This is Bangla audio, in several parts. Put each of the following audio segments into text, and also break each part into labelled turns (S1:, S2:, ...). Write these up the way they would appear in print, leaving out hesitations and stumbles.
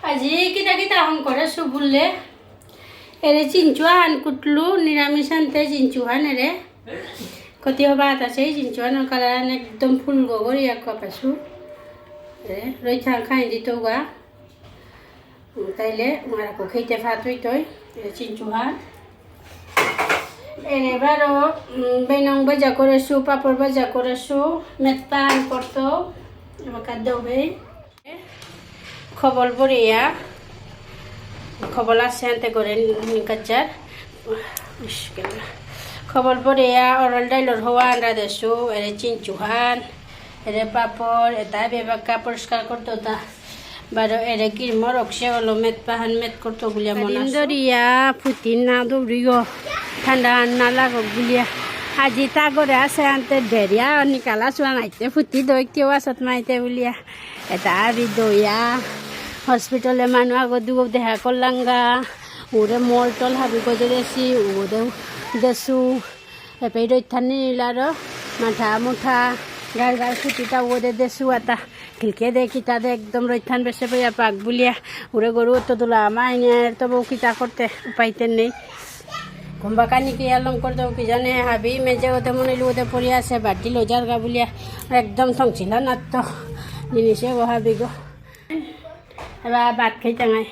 S1: আজি কিতা কিতা হন করে সুবুললে এরে চিনচুয়ান কুটলু নিরামিষ আনতে চিনচুয়ান এরে কতি হবাত আছে চিনচুয়ানোর কালার একদম ফুল গগরি এক কাপাসু রইথা খাই দিত গা তাইলে মারাকো খেতে ভাত হইতই চিনচুহান এবারও বেনং বাজা করেছু পাপড় বাজা করেছু মেত্তা আন করতো এবার দেবে খবর বরিয়া খবর আছে আনতে করে কাচার খবর বরিয়া অরল ডাইলর হওয়া আনরা দেছু এরে চিনচুহান এরে পাপড় এটা বেবাকা পরিষ্কার করতো তা বারো এরে কিরমর অক্সে হলো মেত পাহান মেত করতো গুলিয়া মনে দরিয়া ফুটি না দৌড়িও ঠান্ডা না লাগো গুলিয়া আজি তা করে আছে আনতে ডেরিয়া নিকালা চোৱা নাইতে ফুটি দৈ কেউ আছত মাইতে বুলিয়া এটা আবি দইয়া হসপিটালে মানুষ আগত দুগো দেখা করলাঙ্গা ওরে মল টল হাবি গজে দেছি ওরে দেছু এপে রইথান নিলার মাথা মুঠা গার গার ফুটিটা ওরে দেছু এটা খিলকে দে কিতা দে একদম রইথান বেসে পইয়া পাক বুলিয়া ওরে গরু তো তোলা মাইনের তবু কিতা করতে উপাইতে নেই কুম্বা কানি কি আলম করে দেবো কি জানে হাবি মেজে ওতে মনে ওতে পড়ে আছে বাটি লোজার গা বুলিয়া একদম থংছিল না তো জিনিসে গো হাবি গো এবার ভাত খাইতে নাই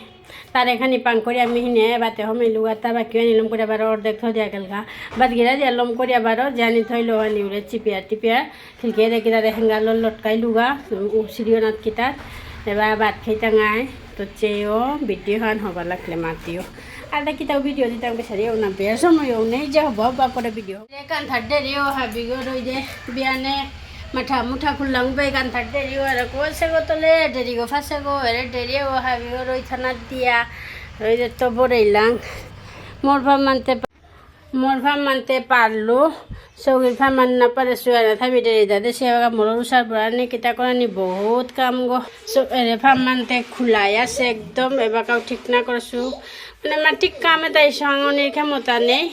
S1: তার এখানে পাং করে আমি হিনে বাতে হমাইলু তা বাকি আনিলাম করে আবার অর্ধেক থৈ দিয়া গেলগা বাদ গিরা দিয়ে লম করে আবার জানি থইলো আনি উড়ে চিপিয়া টিপিয়া খিলকে দেখি তাদের হেঙ্গাল লটকাই লুগা সিরিয় নাথ কিতার এবার ভাত খাইতে নাই তো চেয়েও ভিডিও খান হবার লাগলে মাতিও আর কিতাও ভিডিও দিতাম বেসারিও না বের সময়ও নেই যে হব বা পরে ভিডিও কান্থার দেরিও হাবি গো রই দে বিয়ানে মাথা মুঠা খুললাম বে কান্থার দেরিও আর কোসে গো তোলে দেরি গো ফাঁসে গো এরে দেরিও হাবি গো রই থানার দিয়া রই দে তো বড়ইলাম মোর ভাব মানতে পারলো চৌকির ভাব মান না পারে চুয়া না থাবি দেরি দাদে সে মোর উষার পড়া নি কিতা করে নি বহুত কাম গো এরে ভাব মানতে খোলাই আছে একদম এবার কাউ ঠিক না করছো মানে আমার ঠিক কামে তাই সঙ্গনির ক্ষমতা নেই